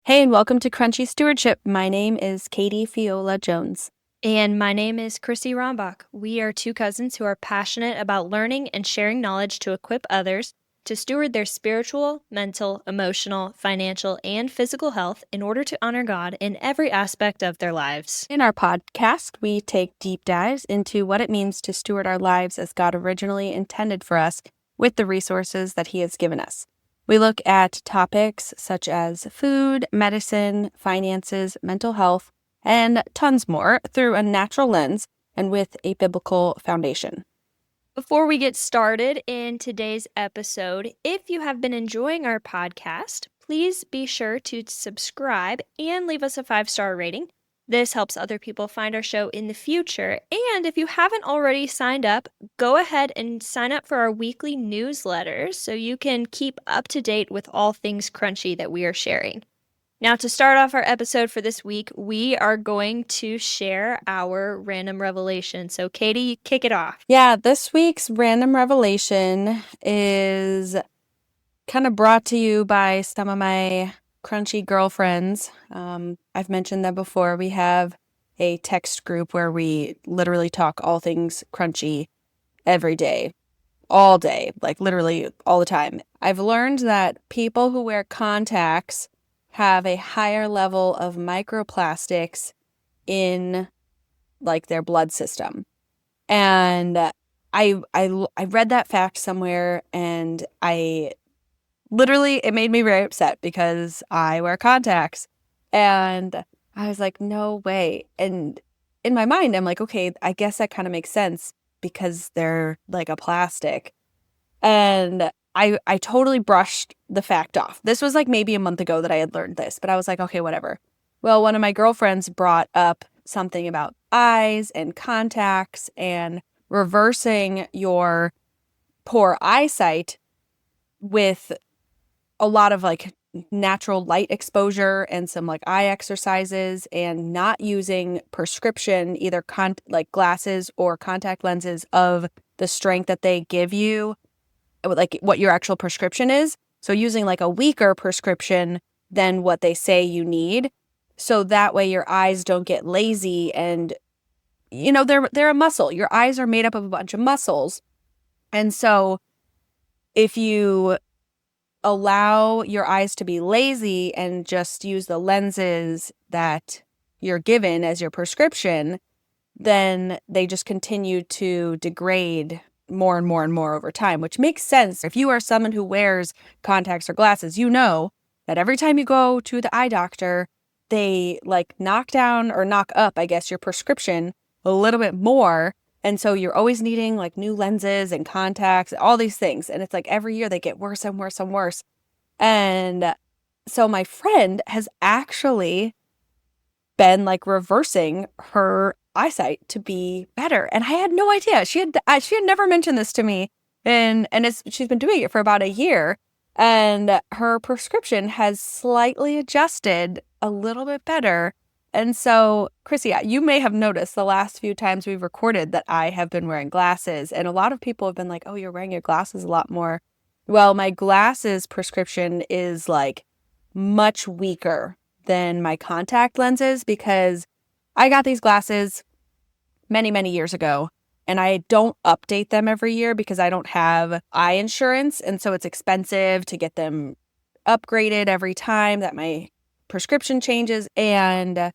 Hey, and welcome to Crunchy Stewardship. My name is Katie Fiola Jones. And my name is Chrissy Rombach. We are two cousins who are passionate about learning and sharing knowledge to equip others to steward their spiritual, mental, emotional, financial, and physical health in order to honor God in every aspect of their lives. In our podcast, we take deep dives into what it means to steward our lives as God originally intended for us with the resources that He has given us. We look at topics such as food, medicine, finances, mental health, and tons more through a natural lens and with a biblical foundation. Before we get started in today's episode, if you have been enjoying our podcast, please be sure to subscribe and leave us a 5-star rating. This helps other people find our show in the future. And if you haven't already signed up, go ahead and sign up for our weekly newsletters so you can keep up to date with all things crunchy that we are sharing. Now, to start off our episode for this week, we are going to share our random revelation. So, Katie, kick it off. Yeah, this week's random revelation is kind of brought to you by some of my crunchy girlfriends. I've mentioned them before. We have a text group where we literally talk all things crunchy every day, all day, like literally all the time. I've learned that people who wear contacts have a higher level of microplastics in like their blood system. And I read that fact somewhere, and it made me very upset because I wear contacts. And I was like, no way. And in my mind, I'm like, okay, I guess that kind of makes sense because they're like a plastic. And I totally brushed the fact off. This was like maybe a month ago that I had learned this, but I was like, okay, whatever. Well, one of my girlfriends brought up something about eyes and contacts and reversing your poor eyesight with a lot of like natural light exposure and some like eye exercises and not using prescription, either like glasses or contact lenses of the strength that they give you, like what your actual prescription is. So using like a weaker prescription than what they say you need. So that way your eyes don't get lazy, and they're a muscle. Your eyes are made up of a bunch of muscles. And so if you allow your eyes to be lazy and just use the lenses that you're given as your prescription, then they just continue to degrade more and more and more over time, which makes sense. If you are someone who wears contacts or glasses, you know that every time you go to the eye doctor, they like knock down or knock up, I guess, your prescription a little bit more. And so you're always needing like new lenses and contacts, all these things. And it's like every year they get worse and worse and worse. And so my friend has actually been like reversing her eyesight to be better. And I had no idea. She had never mentioned this to me. And she's been doing it for about a year. And her prescription has slightly adjusted a little bit better. And so, Chrissy, you may have noticed the last few times we've recorded that I have been wearing glasses. And a lot of people have been like, oh, you're wearing your glasses a lot more. Well, my glasses prescription is like much weaker than my contact lenses because I got these glasses many, many years ago. And I don't update them every year because I don't have eye insurance. And so it's expensive to get them upgraded every time that my prescription changes. And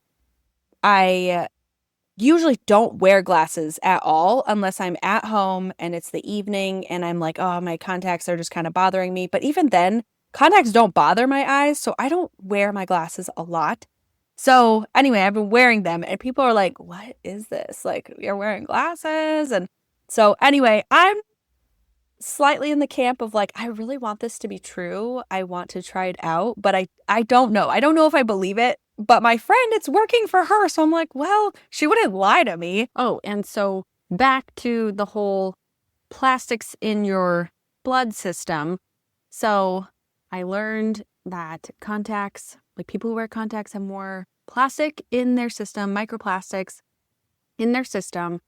I usually don't wear glasses at all unless I'm at home and it's the evening and I'm like, oh, my contacts are just kind of bothering me. But even then, contacts don't bother my eyes. So I don't wear my glasses a lot. So anyway, I've been wearing them and people are like, what is this? Like, you're wearing glasses? And so anyway, I'm slightly in the camp of like, I really want this to be true. I want to try it out, but I don't know. I don't know if I believe it, but my friend, it's working for her. So I'm like, well, she wouldn't lie to me. Oh, and so back to the whole plastics in your blood system. So I learned that contacts, like people who wear contacts, have more plastic in their system, microplastics in their system.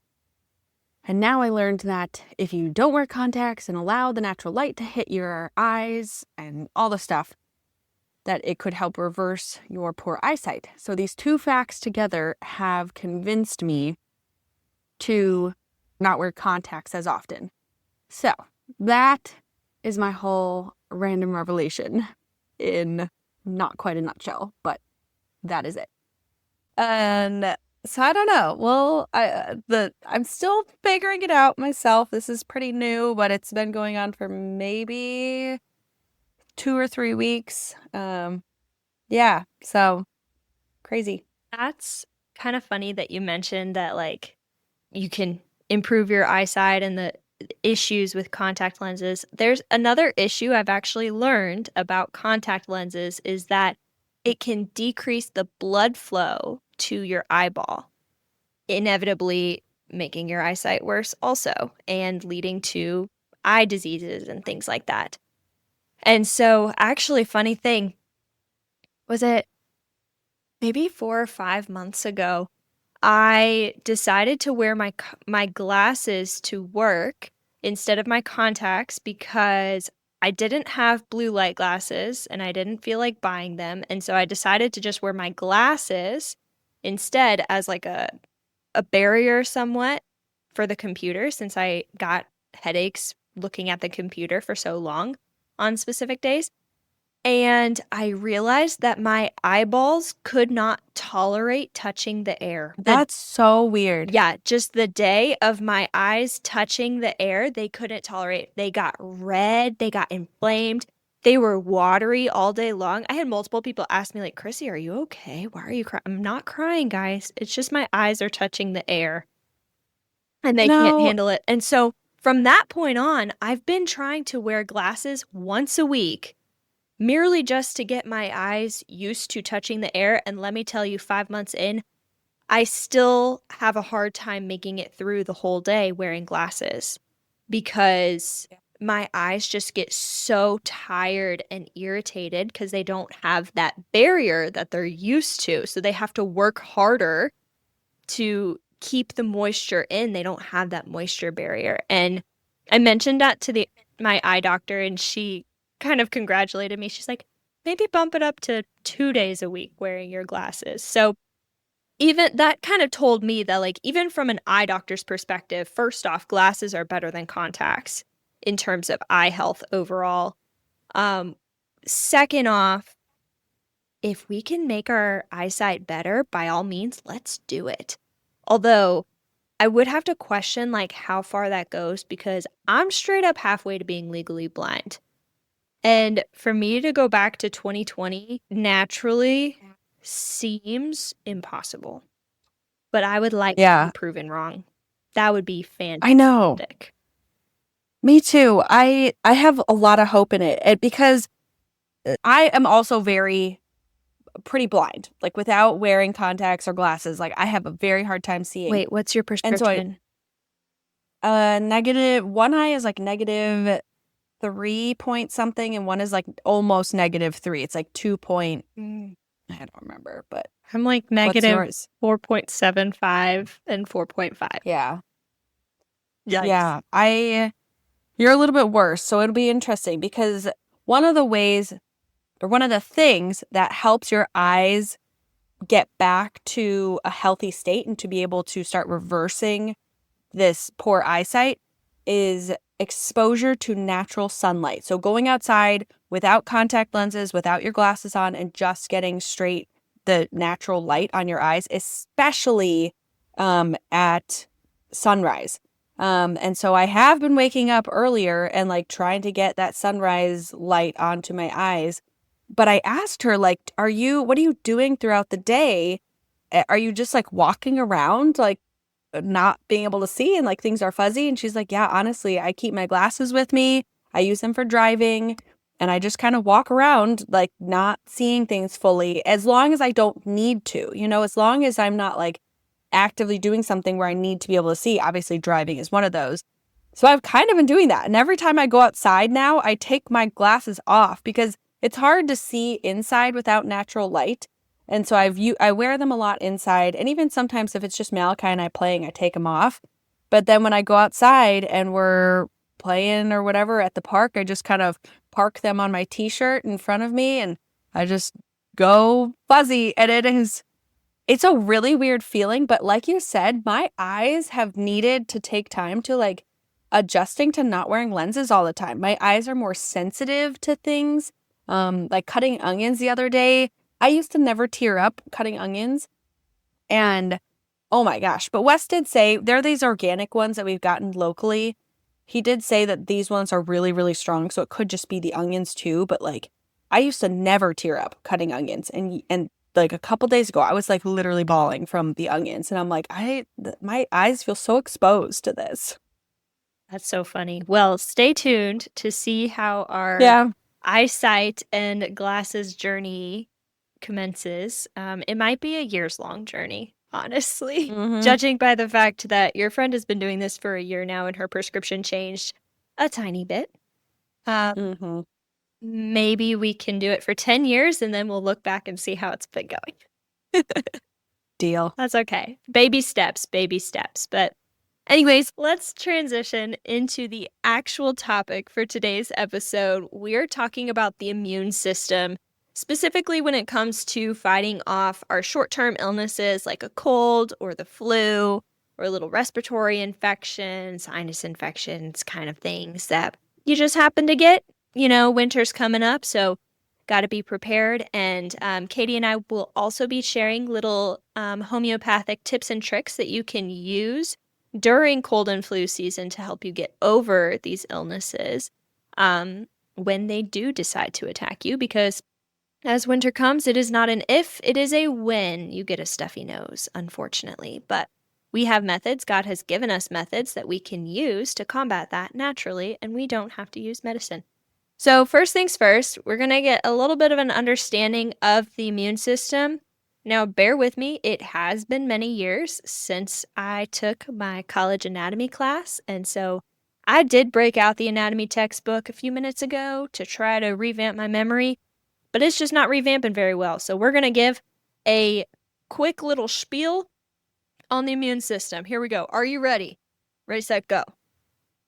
And now I learned that if you don't wear contacts and allow the natural light to hit your eyes and all the stuff, that it could help reverse your poor eyesight. So these two facts together have convinced me to not wear contacts as often. So that is my whole random revelation in not quite a nutshell, but that is it. And so I don't know. Well, I'm still figuring it out myself. This is pretty new, but it's been going on for maybe 2 or 3 weeks. Yeah, so crazy. That's kind of funny that you mentioned that, like, you can improve your eyesight and the issues with contact lenses. There's another issue I've actually learned about contact lenses is that it can decrease the blood flow to your eyeball, inevitably making your eyesight worse also and leading to eye diseases and things like that. And so, actually, funny thing, was it maybe 4 or 5 months ago, I decided to wear my glasses to work instead of my contacts because I didn't have blue light glasses and I didn't feel like buying them. And so I decided to just wear my glasses instead as like a barrier somewhat for the computer since I got headaches looking at the computer for so long on specific days. And I realized that my eyeballs could not tolerate touching the air. That's so weird. Yeah, just the day of my eyes touching the air, they couldn't tolerate. They got red, they got inflamed, they were watery all day long. I had multiple people ask me, like, Chrissy, are you okay? Why are you crying? I'm not crying, guys. It's just my eyes are touching the air and they can't handle it. And so from that point on, I've been trying to wear glasses once a week merely just to get my eyes used to touching the air. And let me tell you, 5 months in, I still have a hard time making it through the whole day wearing glasses because my eyes just get so tired and irritated because they don't have that barrier that they're used to. So they have to work harder to keep the moisture in. They don't have that moisture barrier. And I mentioned that to my eye doctor, and she kind of congratulated me. She's like, maybe bump it up to 2 days a week wearing your glasses. So even that kind of told me that, like, even from an eye doctor's perspective, first off, glasses are better than contacts in terms of eye health overall. Second off, if we can make our eyesight better, by all means, let's do it. Although I would have to question like how far that goes because I'm straight up halfway to being legally blind. And for me to go back to 2020 naturally seems impossible. But I would like to be proven wrong. That would be fantastic. I know. Me too. I have a lot of hope in it because I am also pretty blind. Like without wearing contacts or glasses, like I have a very hard time seeing. Wait, what's your prescription? One eye is like negative 3 point something and one is like almost -3. It's like 2 point. I don't remember, but I'm like negative 4.75 and 4.5. Yeah. Yikes. Yeah. You're a little bit worse, so it'll be interesting because one of the things that helps your eyes get back to a healthy state and to be able to start reversing this poor eyesight is exposure to natural sunlight. So going outside without contact lenses, without your glasses on, and just getting straight the natural light on your eyes, especially at sunrise. And so I have been waking up earlier and like trying to get that sunrise light onto my eyes. But I asked her, like, what are you doing throughout the day? Are you just like walking around, like not being able to see and like things are fuzzy? And she's like, yeah, honestly, I keep my glasses with me. I use them for driving and I just kind of walk around like not seeing things fully as long as I don't need to, as long as I'm not like actively doing something where I need to be able to see. Obviously, driving is one of those. So I've kind of been doing that. And every time I go outside now, I take my glasses off because it's hard to see inside without natural light. And so I wear them a lot inside. And even sometimes if it's just Malachi and I playing, I take them off. But then when I go outside and we're playing or whatever at the park, I just kind of park them on my t-shirt in front of me and I just go fuzzy, and it's a really weird feeling, but like you said, my eyes have needed to take time to like adjusting to not wearing lenses all the time. My eyes are more sensitive to things. Like cutting onions the other day. I used to never tear up cutting onions. And oh my gosh, but Wes did say there are these organic ones that we've gotten locally. He did say that these ones are really, really strong, so it could just be the onions too, but like I used to never tear up cutting onions, and like a couple days ago I was like literally bawling from the onions, and I'm like my eyes feel so exposed to this. That's so funny. Well, stay tuned to see how our Yeah. eyesight and glasses journey commences. It might be a years-long journey, honestly, Mm-hmm. judging by the fact that your friend has been doing this for a year now and her prescription changed a tiny bit. Mm-hmm. Maybe we can do it for 10 years and then we'll look back and see how it's been going. Deal. That's okay. Baby steps, baby steps. But anyways, let's transition into the actual topic for today's episode. We're talking about the immune system, specifically when it comes to fighting off our short-term illnesses like a cold or the flu or a little respiratory infection, sinus infections, kind of things that you just happen to get. You know, winter's coming up, so got to be prepared. And Katie and I will also be sharing little homeopathic tips and tricks that you can use during cold and flu season to help you get over these illnesses when they do decide to attack you. Because as winter comes, it is not an if, it is a when you get a stuffy nose, unfortunately. But we have methods. God has given us methods that we can use to combat that naturally, and we don't have to use medicine. So first things first, we're going to get a little bit of an understanding of the immune system. Now, bear with me. It has been many years since I took my college anatomy class. And so I did break out the anatomy textbook a few minutes ago to try to revamp my memory, but it's just not revamping very well. So we're going to give a quick little spiel on the immune system. Here we go. Are you ready? Ready, set, go.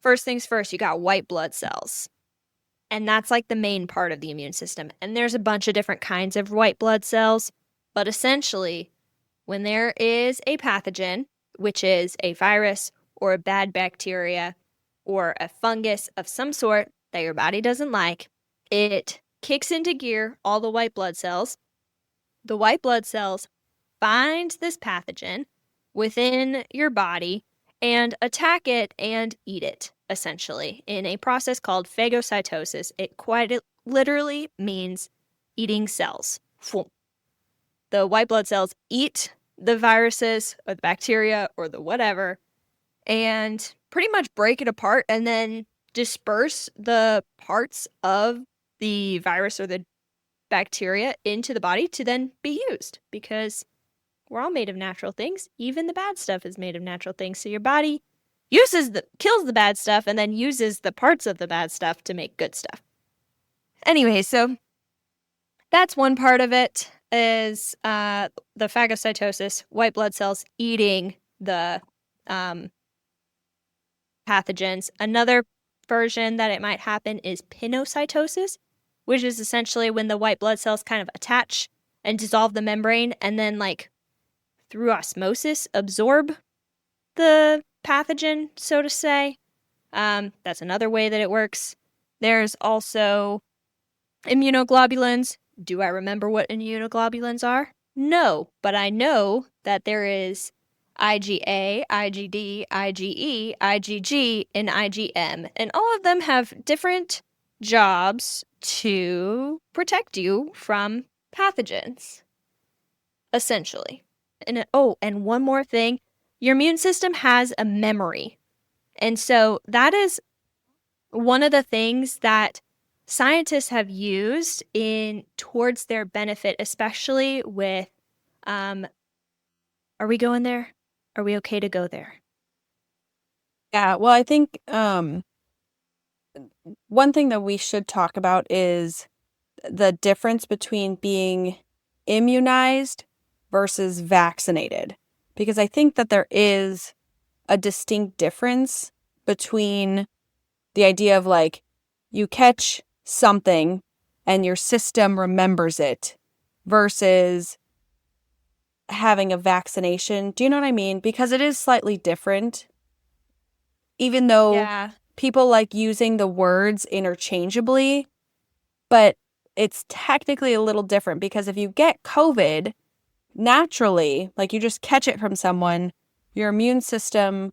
First things first, you got white blood cells. And that's like the main part of the immune system. And there's a bunch of different kinds of white blood cells. But essentially, when there is a pathogen, which is a virus or a bad bacteria or a fungus of some sort that your body doesn't like, it kicks into gear all the white blood cells. The white blood cells find this pathogen within your body and attack it and eat it, essentially, in a process called phagocytosis. It quite literally means eating cells. The white blood cells eat the viruses or the bacteria or the whatever and pretty much break it apart and then disperse the parts of the virus or the bacteria into the body to then be used, because we're all made of natural things. Even the bad stuff is made of natural things. So your body kills the bad stuff and then uses the parts of the bad stuff to make good stuff. Anyway, so that's one part of it, is the phagocytosis, white blood cells eating the pathogens. Another version that it might happen is pinocytosis, which is essentially when the white blood cells kind of attach and dissolve the membrane and then like through osmosis absorb the pathogen, so to say. That's another way that it works. There's also immunoglobulins. Do I remember what immunoglobulins are? No, but I know that there is IgA, IgD, IgE, IgG, and IgM, and all of them have different jobs to protect you from pathogens, essentially. And one more thing, your immune system has a memory. And so that is one of the things that scientists have used in towards their benefit, especially with, are we going there? Are we okay to go there? Yeah, well, I think one thing that we should talk about is the difference between being immunized versus vaccinated, because I think that there is a distinct difference between the idea of like you catch something and your system remembers it versus having a vaccination. Do you know what I mean? Because it is slightly different, even though people like using the words interchangeably, but it's technically a little different because if you get COVID naturally, like you just catch it from someone, your immune system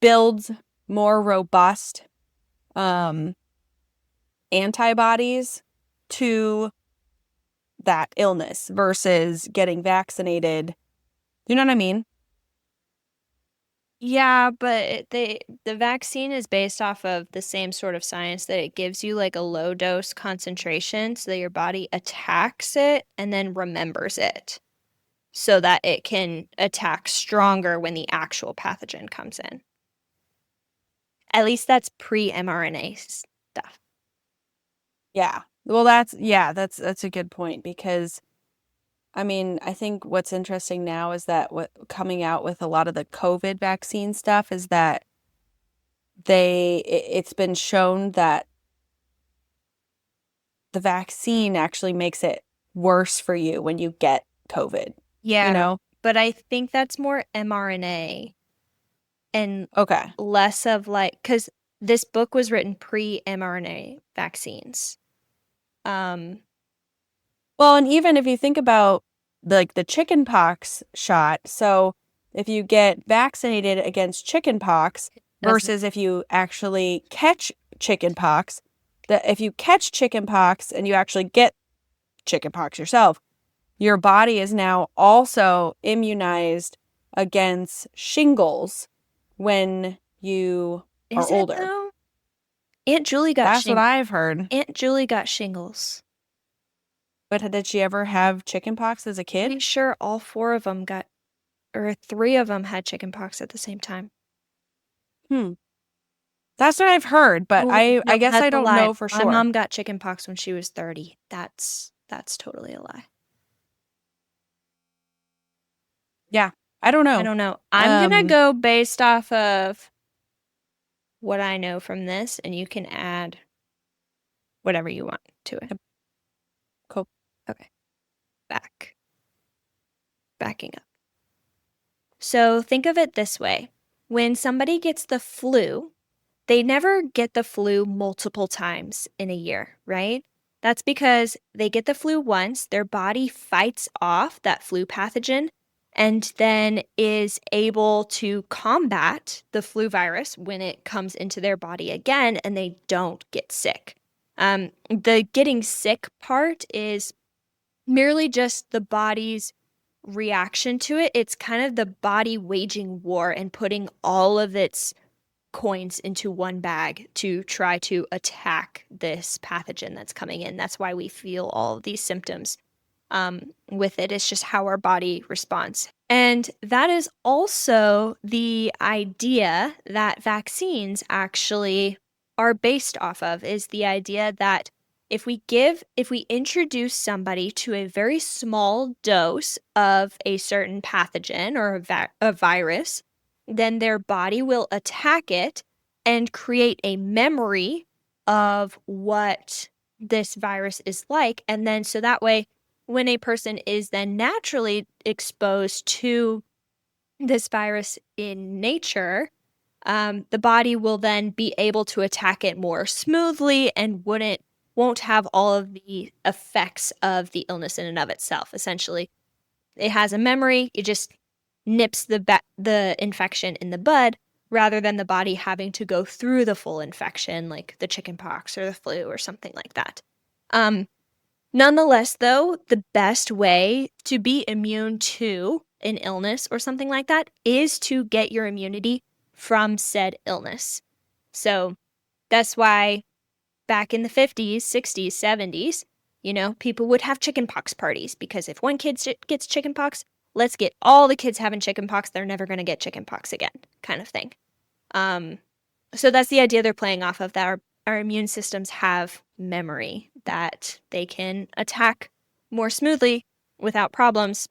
builds more robust antibodies to that illness versus getting vaccinated. You know what I mean? Yeah, but the vaccine is based off of the same sort of science that it gives you like a low dose concentration so that your body attacks it and then remembers it so that it can attack stronger when the actual pathogen comes in. At least that's pre-mRNA stuff. Yeah. Well, that's a good point because I mean, I think what's interesting now is that what coming out with a lot of the COVID vaccine stuff is that it's been shown that the vaccine actually makes it worse for you when you get COVID. Yeah, you know? But I think that's more mRNA and Okay. less of like, because this book was written pre-mRNA vaccines. Well, and even if you think about like the chicken pox shot, so if you get vaccinated against chicken pox versus if you actually catch chicken pox, that if you catch chicken pox and you actually get chicken pox yourself, your body is now also immunized against shingles when you are Is it older. though? Aunt Julie got That's what I've heard. Aunt Julie got shingles. But did she ever have chicken pox as a kid? Pretty sure all 4 of them got, or 3 of them had chicken pox at the same time. That's what I've heard, but Oh, I no, guess that's I a don't lie. know for My sure. mom got chicken pox when she was 30. That's totally a lie. Yeah, I don't know. I don't know. I'm gonna go based off of what I know from this, and you can add whatever you want to it. Cool. Okay. Backing up. So think of it this way. When somebody gets the flu, they never get the flu multiple times in a year, right? That's because they get the flu once, their body fights off that flu pathogen, and then is able to combat the flu virus when it comes into their body again, and they don't get sick. The getting sick part is merely just the body's reaction to it. It's kind of the body waging war and putting all of its coins into one bag to try to attack this pathogen that's coming in. That's why we feel all of these symptoms with it. It's just how our body responds. And that is also the idea that vaccines actually are based off of, is the idea that if we introduce somebody to a very small dose of a certain pathogen or a virus, then their body will attack it and create a memory of what this virus is like. And then so that way, when a person is then naturally exposed to this virus in nature, the body will then be able to attack it more smoothly and won't have all of the effects of the illness in and of itself. Essentially, it has a memory. It just nips the infection in the bud rather than the body having to go through the full infection like the chicken pox or the flu or something like that. Nonetheless, though, the best way to be immune to an illness or something like that is to get your immunity from said illness. So that's why back in the 50s, 60s, 70s, people would have chickenpox parties because if one kid gets chickenpox, let's get all the kids having chickenpox. They're never going to get chickenpox again, kind of thing. So that's the idea they're playing off of, that our immune systems have memory, that they can attack more smoothly without problems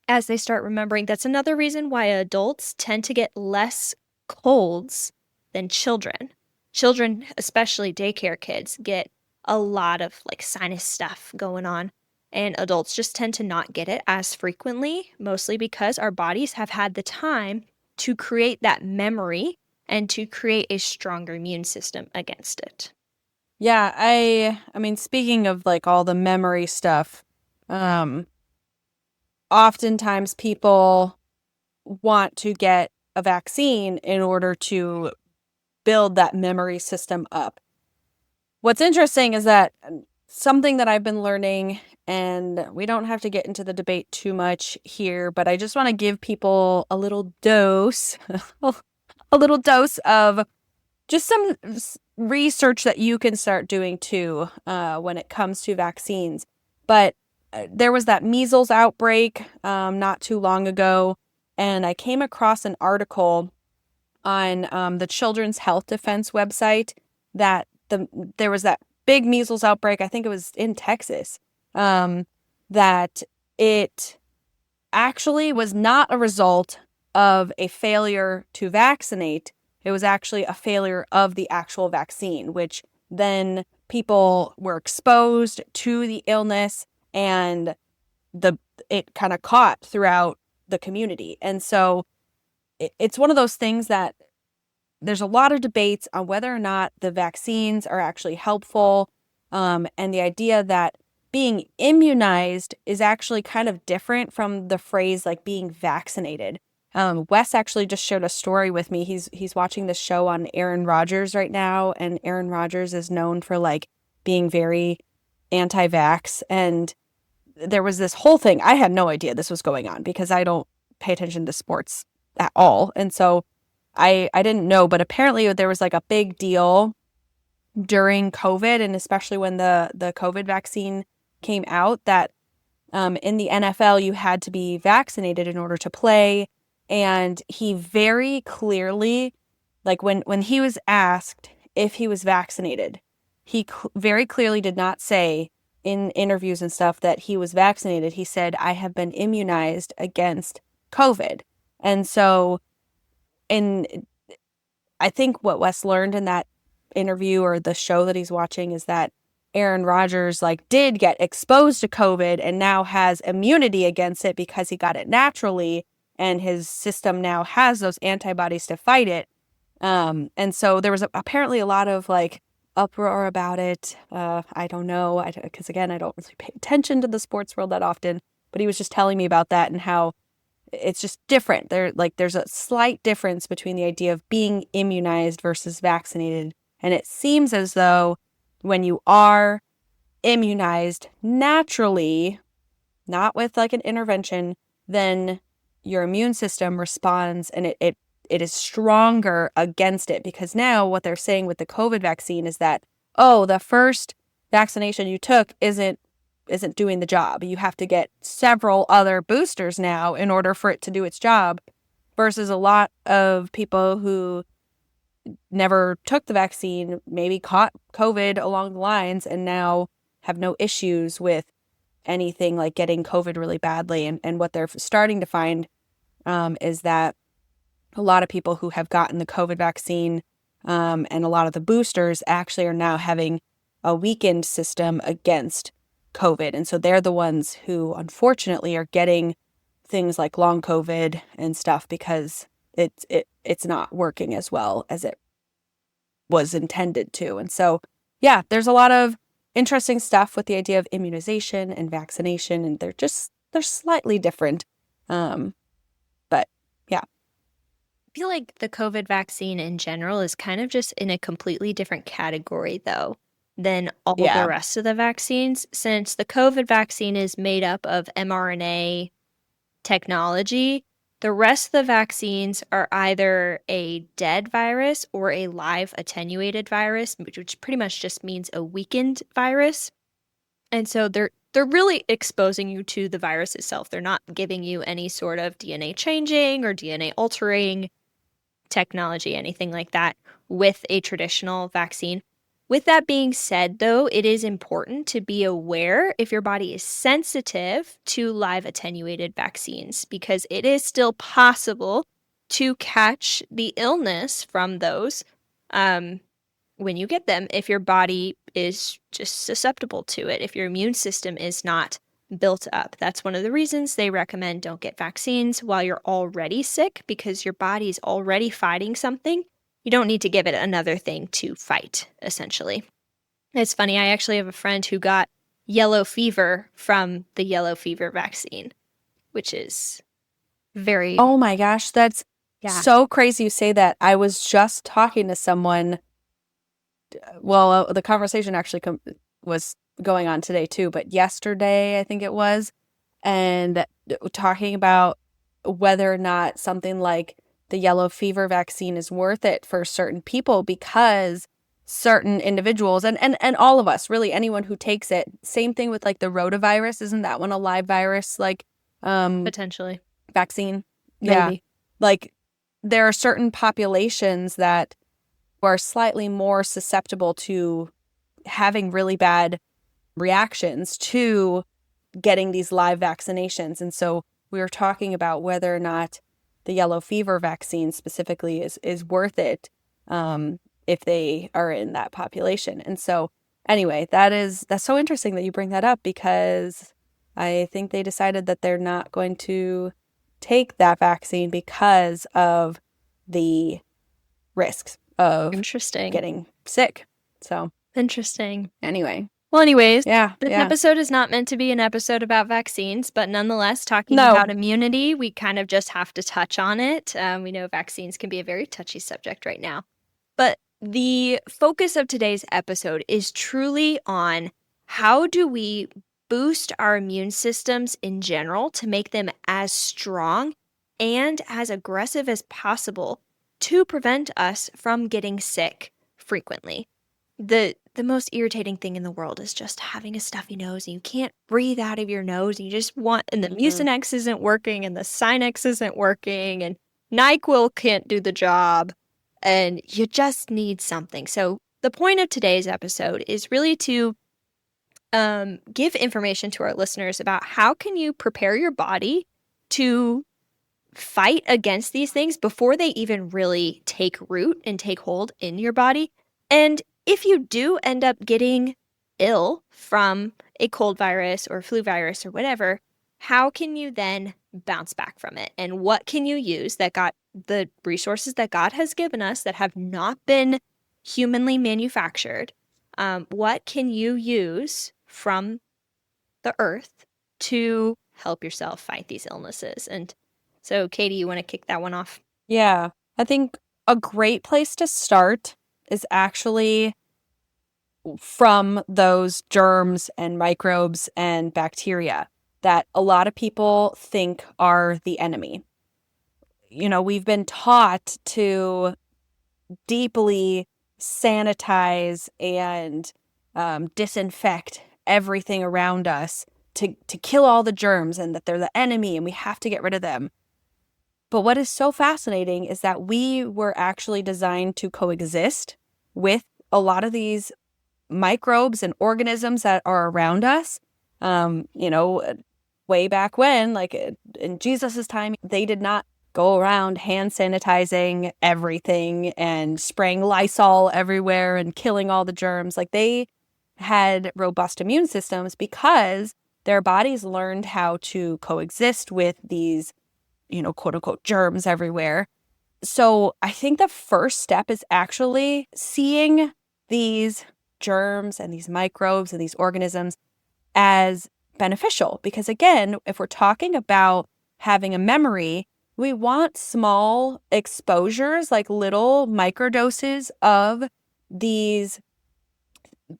as they start remembering. That's another reason why adults tend to get less colds than children. Children, especially daycare kids, get a lot of like sinus stuff going on. And adults just tend to not get it as frequently, mostly because our bodies have had the time to create that memory and to create a stronger immune system against it. Yeah, I mean, speaking of like all the memory stuff, um, oftentimes people want to get a vaccine in order to build that memory system up. What's interesting is that something that I've been learning, and we don't have to get into the debate too much here, but I just want to give people a little dose, a little dose of just some research that you can start doing too when it comes to vaccines. But there was that measles outbreak not too long ago, and I came across an article on the Children's Health Defense website that there was that big measles outbreak. I think it was in Texas. That it actually was not a result of a failure to vaccinate. It was actually a failure of the actual vaccine, which then people were exposed to the illness and it kind of caught throughout the community. And so it's one of those things that there's a lot of debates on whether or not the vaccines are actually helpful. And the idea that being immunized is actually kind of different from the phrase like being vaccinated. Wes actually just shared a story with me. He's watching this show on Aaron Rodgers right now, and Aaron Rodgers is known for like being very anti-vax. And there was this whole thing. I had no idea this was going on because I don't pay attention to sports at all. And so I didn't know, but apparently there was like a big deal during COVID, and especially when the COVID vaccine came out, that in the NFL you had to be vaccinated in order to play. And he very clearly, like when he was asked if he was vaccinated, he very clearly did not say in interviews and stuff that he was vaccinated. He said, I have been immunized against COVID. And so I think what Wes learned in that interview or the show that he's watching is that Aaron Rodgers like did get exposed to COVID and now has immunity against it because he got it naturally, and his system now has those antibodies to fight it. And so there was apparently a lot of like uproar about it. I don't know, because again, I don't really pay attention to the sports world that often, but he was just telling me about that and how it's just different. There's a slight difference between the idea of being immunized versus vaccinated. And it seems as though when you are immunized naturally, not with like an intervention, then your immune system responds and it is stronger against it. Because now what they're saying with the COVID vaccine is that, oh, the first vaccination you took isn't doing the job. You have to get several other boosters now in order for it to do its job, versus a lot of people who never took the vaccine, maybe caught COVID along the lines, and now have no issues with anything like getting COVID really badly. And what they're starting to find is that a lot of people who have gotten the COVID vaccine and a lot of the boosters actually are now having a weakened system against COVID. And so they're the ones who unfortunately are getting things like long COVID and stuff because it's not working as well as it was intended to. And so, yeah, there's a lot of interesting stuff with the idea of immunization and vaccination, and they're slightly different. But yeah. I feel like the COVID vaccine in general is kind of just in a completely different category, though, than all the rest of the vaccines, since the COVID vaccine is made up of mRNA technology. The rest of the vaccines are either a dead virus or a live attenuated virus, which pretty much just means a weakened virus. And so they're really exposing you to the virus itself. They're not giving you any sort of DNA changing or DNA altering technology, anything like that, with a traditional vaccine. With that being said, though, it is important to be aware if your body is sensitive to live attenuated vaccines, because it is still possible to catch the illness from those when you get them if your body is just susceptible to it if your immune system is not built up. That's one of the reasons they recommend don't get vaccines while you're already sick, because your body's already fighting something. You don't need to give it another thing to fight, essentially. It's funny, I actually have a friend who got yellow fever from the yellow fever vaccine, which is very... Oh my gosh, that's so crazy you say that. I was just talking to someone. Well, the conversation actually was going on today too, but yesterday I think it was, and talking about whether or not something like the yellow fever vaccine is worth it for certain people, because certain individuals and all of us, really anyone who takes it, same thing with like the rotavirus, isn't that one a live virus, like potentially vaccine? Maybe. Yeah, like there are certain populations that are slightly more susceptible to having really bad reactions to getting these live vaccinations. And so we were talking about whether or not the yellow fever vaccine specifically is worth it if they are in that population. And so anyway, that's so interesting that you bring that up, because I think they decided that they're not going to take that vaccine because of the risks of getting sick. So interesting. Anyway. Well, anyways, this episode is not meant to be an episode about vaccines, but nonetheless, talking about immunity, we kind of just have to touch on it. We know vaccines can be a very touchy subject right now. But the focus of today's episode is truly on how do we boost our immune systems in general to make them as strong and as aggressive as possible to prevent us from getting sick frequently. The most irritating thing in the world is just having a stuffy nose and you can't breathe out of your nose and you just want, and the Mucinex isn't working and the Sinex isn't working and NyQuil can't do the job and you just need something. So the point of today's episode is really to give information to our listeners about how can you prepare your body to fight against these things before they even really take root and take hold in your body. And if you do end up getting ill from a cold virus or flu virus or whatever, how can you then bounce back from it? And what can you use that got the resources that God has given us that have not been humanly manufactured? What can you use from the earth to help yourself fight these illnesses? And so, Katie, you want to kick that one off? Yeah, I think a great place to start is actually from those germs and microbes and bacteria that a lot of people think are the enemy. You know, we've been taught to deeply sanitize and disinfect everything around us to kill all the germs and that they're the enemy and we have to get rid of them. But what is so fascinating is that we were actually designed to coexist with a lot of these microbes and organisms that are around us. Way back when, like in Jesus's time, they did not go around hand sanitizing everything and spraying Lysol everywhere and killing all the germs. Like they had robust immune systems because their bodies learned how to coexist with these quote unquote germs everywhere. So I think the first step is actually seeing these germs and these microbes and these organisms as beneficial. Because again, if we're talking about having a memory, we want small exposures, like little microdoses of these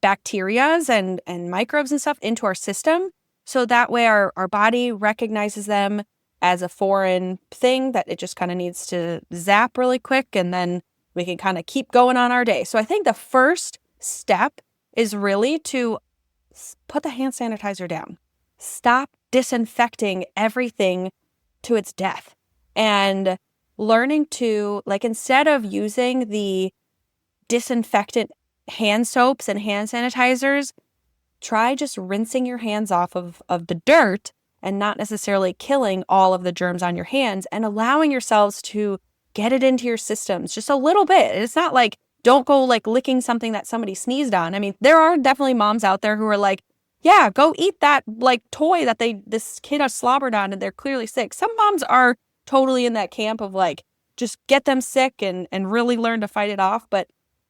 bacterias and microbes and stuff into our system. So that way our body recognizes them as a foreign thing that it just kind of needs to zap really quick, and then we can kind of keep going on our day. So I think the first step is really to put the hand sanitizer down. Stop disinfecting everything to its death. And learning to, like, instead of using the disinfectant hand soaps and hand sanitizers, try just rinsing your hands off of the dirt and not necessarily killing all of the germs on your hands and allowing yourselves to get it into your systems just a little bit. It's not like don't go like licking something that somebody sneezed on. I mean, there are definitely moms out there who are like, yeah, go eat that like toy that this kid has slobbered on and they're clearly sick. Some moms are totally in that camp of like, just get them sick and really learn to fight it off. But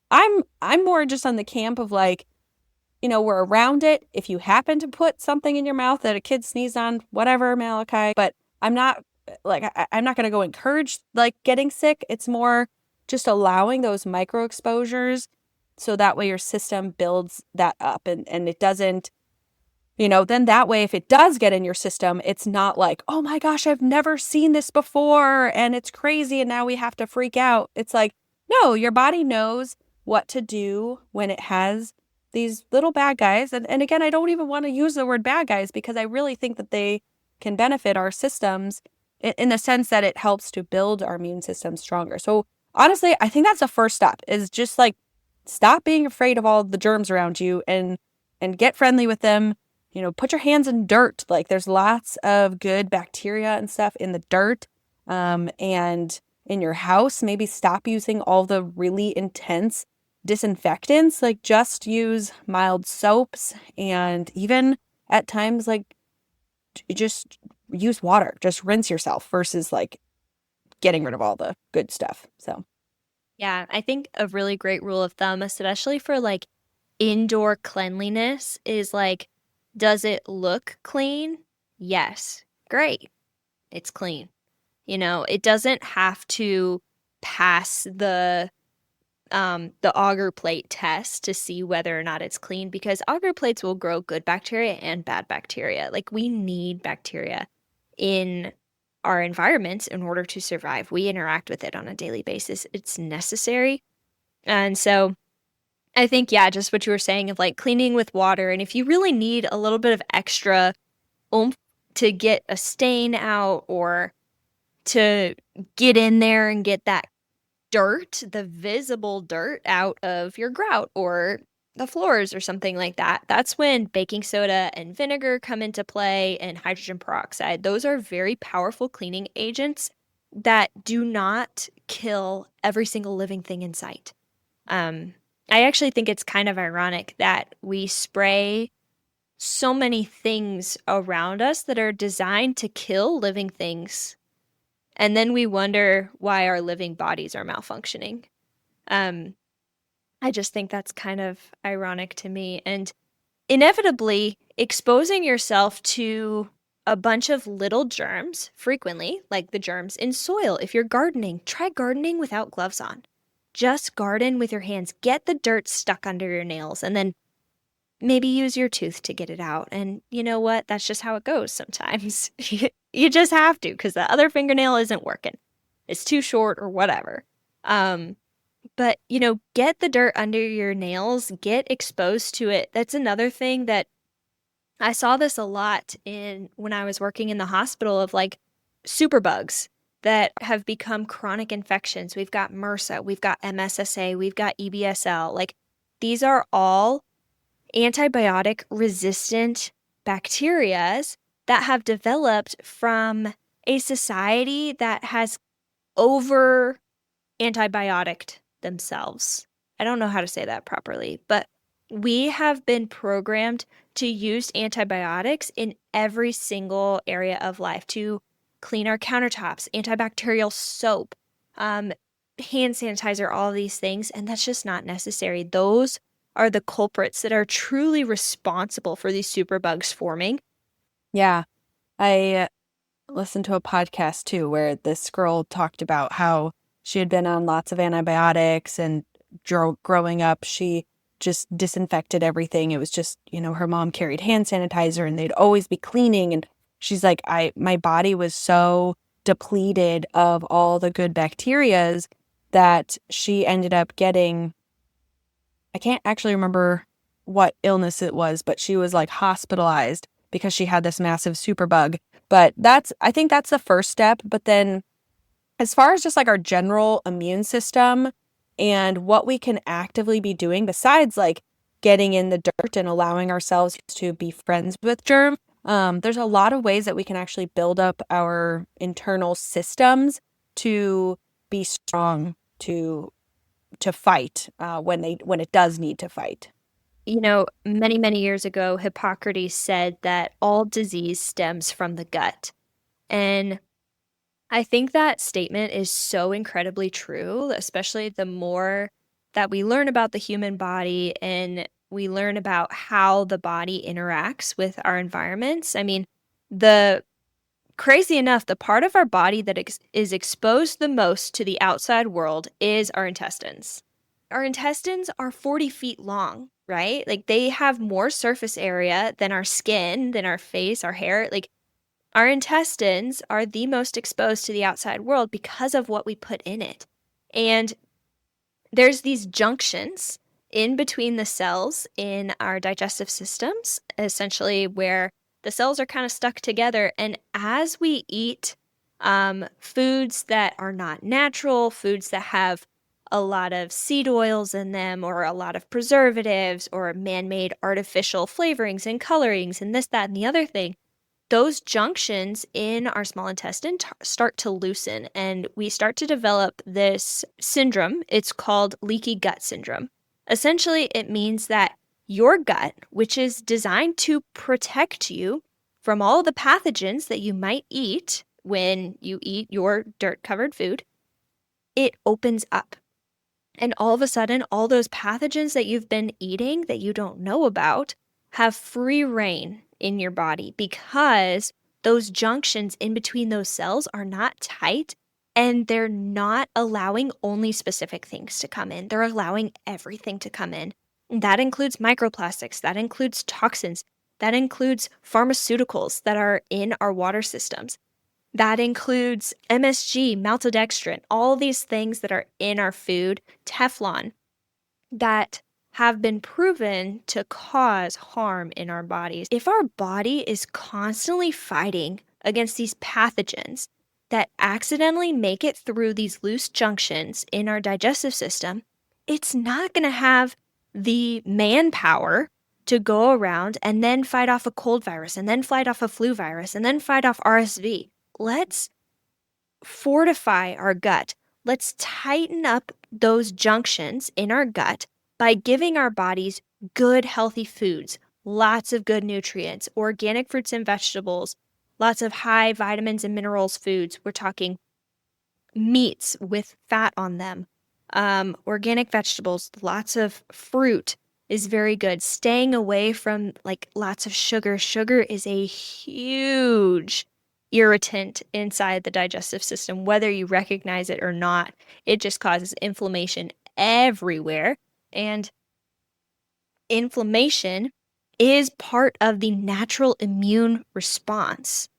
I'm more just on the camp of like, we're around it. If you happen to put something in your mouth that a kid sneezed on, whatever, Malachi. But I'm not like, I'm not going to go encourage like getting sick. It's more just allowing those micro exposures so that way your system builds that up and it doesn't, then that way, if it does get in your system, it's not like, oh my gosh, I've never seen this before and it's crazy and now we have to freak out. It's like, no, your body knows what to do when it has these little bad guys. And again, I don't even want to use the word bad guys because I really think that they can benefit our systems in the sense that it helps to build our immune system stronger. So honestly, I think that's the first step is just like stop being afraid of all the germs around you and get friendly with them. Put your hands in dirt. Like there's lots of good bacteria and stuff in the dirt. And in your house, maybe stop using all the really intense disinfectants. Like just use mild soaps and even at times like just use water. Just rinse yourself versus like getting rid of all the good stuff. So Yeah, I think a really great rule of thumb, especially for like indoor cleanliness, is like, does it look clean? Yes. Great. It's clean. It doesn't have to pass the agar plate test to see whether or not it's clean because agar plates will grow good bacteria and bad bacteria. Like we need bacteria in our environments in order to survive. We interact with it on a daily basis. It's necessary. And so I think, yeah, just what you were saying of like cleaning with water. And if you really need a little bit of extra oomph to get a stain out or to get in there and get that dirt, the visible dirt out of your grout or the floors or something like that, that's when baking soda and vinegar come into play and hydrogen peroxide. Those are very powerful cleaning agents that do not kill every single living thing in sight. I actually think it's kind of ironic that we spray so many things around us that are designed to kill living things. And then we wonder why our living bodies are malfunctioning. I just think that's kind of ironic to me. And inevitably, exposing yourself to a bunch of little germs frequently, like the germs in soil. If you're gardening, try gardening without gloves on. Just garden with your hands. Get the dirt stuck under your nails and then maybe use your tooth to get it out. And you know what? That's just how it goes sometimes. You just have to because the other fingernail isn't working. It's too short or whatever. But, get the dirt under your nails, get exposed to it. That's another thing that I saw this a lot when I was working in the hospital of like superbugs that have become chronic infections. We've got MRSA, we've got MSSA, we've got EBSL. Like these are all antibiotic resistant bacterias that have developed from a society that has over antibioticed themselves. I don't know how to say that properly, but we have been programmed to use antibiotics in every single area of life to clean our countertops, antibacterial soap, hand sanitizer, all these things. And that's just not necessary. Those are the culprits that are truly responsible for these superbugs forming. yeah, I listened to a podcast too where this girl talked about how she had been on lots of antibiotics and growing up, she just disinfected everything. It was just, her mom carried hand sanitizer and they'd always be cleaning. And she's like, my body was so depleted of all the good bacterias that she ended up getting, I can't actually remember what illness it was, but she was like hospitalized because she had this massive superbug. But I think that's the first step. But then as far as just like our general immune system and what we can actively be doing besides like getting in the dirt and allowing ourselves to be friends with germs, there's a lot of ways that we can actually build up our internal systems to be strong, to fight when it does need to fight. Many, many years ago, Hippocrates said that all disease stems from the gut. And I think that statement is so incredibly true, especially the more that we learn about the human body and we learn about how the body interacts with our environments. I mean, the crazy enough, the part of our body that is exposed the most to the outside world is our intestines. Our intestines are 40 feet long, right? Like they have more surface area than our skin, than our face, our hair. Like our intestines are the most exposed to the outside world because of what we put in it. And there's these junctions in between the cells in our digestive systems, essentially where the cells are kind of stuck together. And as we eat foods that are not natural, foods that have a lot of seed oils in them, or a lot of preservatives, or man-made artificial flavorings and colorings, and this, that, and the other thing, those junctions in our small intestine start to loosen, and we start to develop this syndrome. It's called leaky gut syndrome. Essentially, it means that your gut, which is designed to protect you from all the pathogens that you might eat when you eat your dirt-covered food, it opens up. And all of a sudden, all those pathogens that you've been eating that you don't know about have free reign in your body because those junctions in between those cells are not tight and they're not allowing only specific things to come in. They're allowing everything to come in. And that includes microplastics, that includes toxins, that includes pharmaceuticals that are in our water systems. That includes MSG, maltodextrin, all these things that are in our food, Teflon, that have been proven to cause harm in our bodies. If our body is constantly fighting against these pathogens that accidentally make it through these loose junctions in our digestive system, it's not going to have the manpower to go around and then fight off a cold virus, and then fight off a flu virus, and then fight off RSV. Let's fortify our gut. Let's tighten up those junctions in our gut by giving our bodies good, healthy foods, lots of good nutrients, organic fruits and vegetables, lots of high vitamins and minerals foods. We're talking meats with fat on them, organic vegetables, lots of fruit is very good. Staying away from like lots of sugar. Sugar is a huge irritant inside the digestive system, whether you recognize it or not. It just causes inflammation everywhere. And inflammation is part of the natural immune response.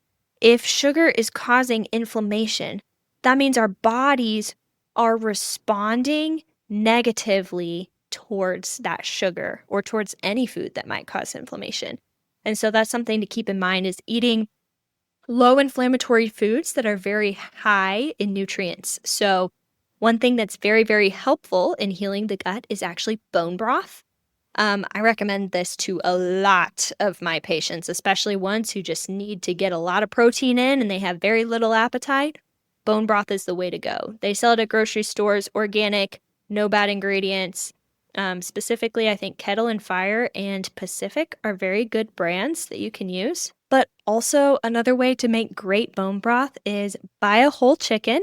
If sugar is causing inflammation, that means our bodies are responding negatively towards that sugar or towards any food that might cause inflammation. And so that's something to keep in mind, is eating low inflammatory foods that are very high in nutrients. So one thing that's very, very helpful in healing the gut is actually bone broth. I recommend this to a lot of my patients, especially ones who just need to get a lot of protein in and they have very little appetite. Bone broth is the way to go. They sell it at grocery stores, organic, no bad ingredients. Specifically, I think Kettle and Fire and Pacific are very good brands that you can use. But also another way to make great bone broth is buy a whole chicken,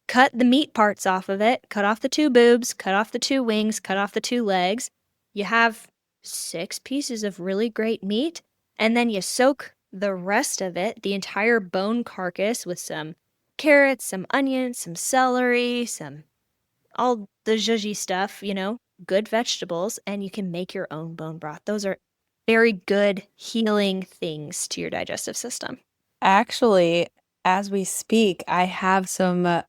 cut the meat parts off of it, cut off the 2 boobs, cut off the 2 wings, cut off the 2 legs. You have 6 pieces of really great meat, and then you soak the rest of it, the entire bone carcass, with some carrots, some onions, some celery, all the zhuzhy stuff, good vegetables, and you can make your own bone broth. Those are very good healing things to your digestive system. Actually, as we speak, I have some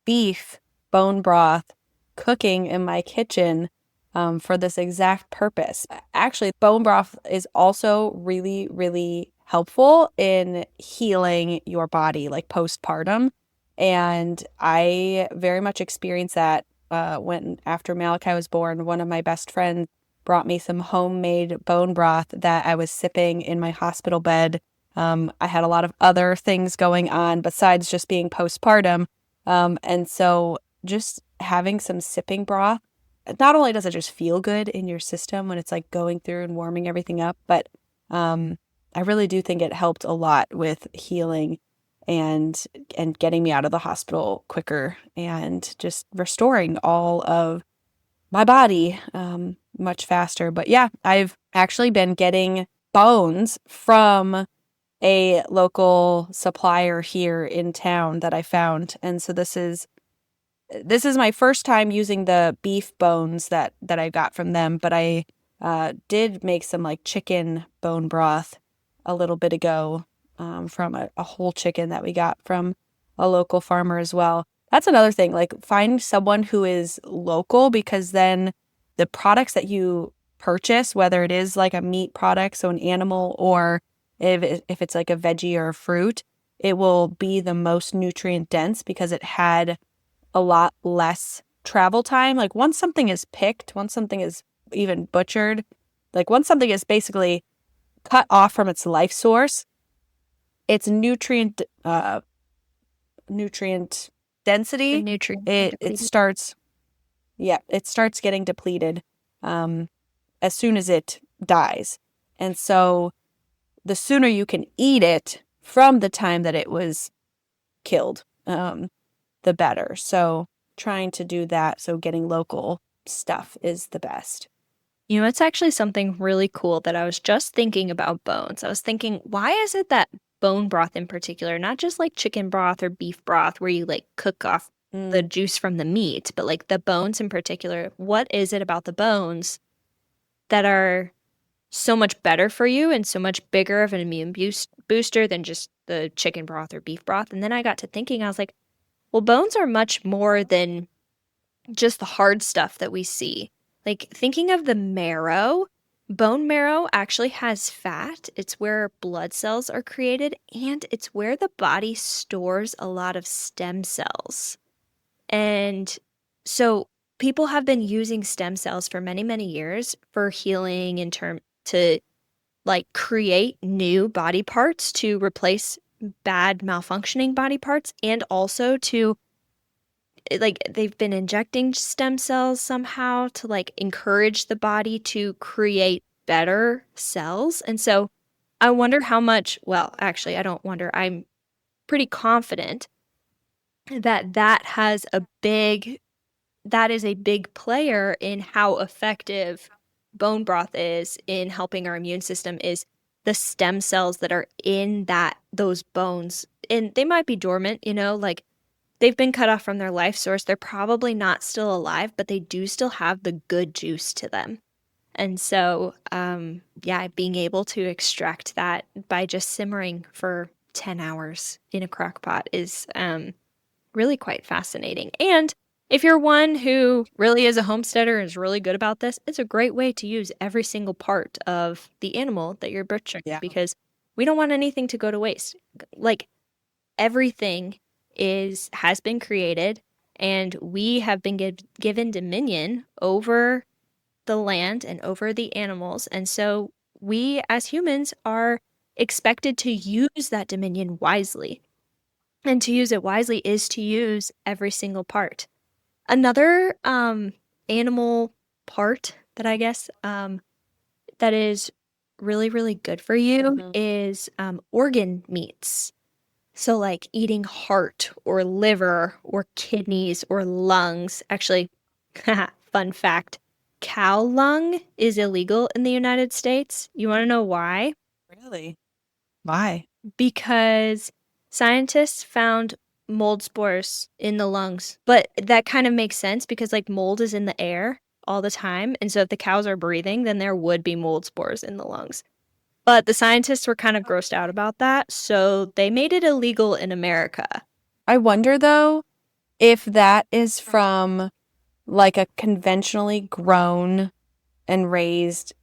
beef bone broth cooking in my kitchen for this exact purpose. Actually, bone broth is also really, really helpful in healing your body, like postpartum. And I very much experienced that when after Malachi was born. One of my best friends brought me some homemade bone broth that I was sipping in my hospital bed. I had a lot of other things going on besides just being postpartum. And so just having some sipping broth, not only does it just feel good in your system when it's like going through and warming everything up, but I really do think it helped a lot with healing and getting me out of the hospital quicker and just restoring all of my body much faster. But yeah, I've actually been getting bones from a local supplier here in town that I found. And so this is my first time using the beef bones that I got from them, but I did make some like chicken bone broth a little bit ago from a whole chicken that we got from a local farmer as well. That's another thing, like find someone who is local, because then the products that you purchase, whether it is like a meat product, so an animal, or if it's like a veggie or a fruit, it will be the most nutrient dense because it had a lot less travel time. Like once something is picked, once something is even butchered, like once something is basically cut off from its life source, its nutrient density, it starts getting depleted as soon as it dies. And so the sooner you can eat it from the time that it was killed, the better. So trying to do that, so getting local stuff is the best. You know, it's actually something really cool that I was just thinking about bones. I was thinking, why is it that bone broth in particular, not just like chicken broth or beef broth where you like cook off the juice from the meat, but like the bones in particular, what is it about the bones that are so much better for you and so much bigger of an immune booster than just the chicken broth or beef broth? And then I got to thinking, I was like, well, bones are much more than just the hard stuff that we see. Like thinking of the marrow, bone marrow actually has fat. It's where blood cells are created, and it's where the body stores a lot of stem cells. And so people have been using stem cells for many, many years for healing in term to like create new body parts to replace bad malfunctioning body parts, and also to like they've been injecting stem cells somehow to like encourage the body to create better cells. And so I wonder how much, well, actually, I don't wonder. I'm pretty confident that that is a big player in how effective bone broth is in helping our immune system, is the stem cells that are in those bones. And they might be dormant, you know, like they've been cut off from their life source. They're probably not still alive, but they do still have the good juice to them. And so, yeah, being able to extract that by just simmering for 10 hours in a crock pot is really quite fascinating. And if you're one who really is a homesteader and is really good about this, it's a great way to use every single part of the animal that you're butchering, because we don't want anything to go to waste. Like everything has been created, and we have been given dominion over the land and over the animals. And so we as humans are expected to use that dominion wisely. And to use it wisely is to use every single part. Another animal part that I guess that is really, really good for you is organ meats. So like eating heart or liver or kidneys or lungs. Actually, fun fact, cow lung is illegal in the United States. You want to know why? Really? Why? Because scientists found mold spores in the lungs. But that kind of makes sense because like mold is in the air all the time. And so if the cows are breathing, then there would be mold spores in the lungs. But the scientists were kind of grossed out about that, so they made it illegal in America. I wonder, though, if that is from like a conventionally grown and raised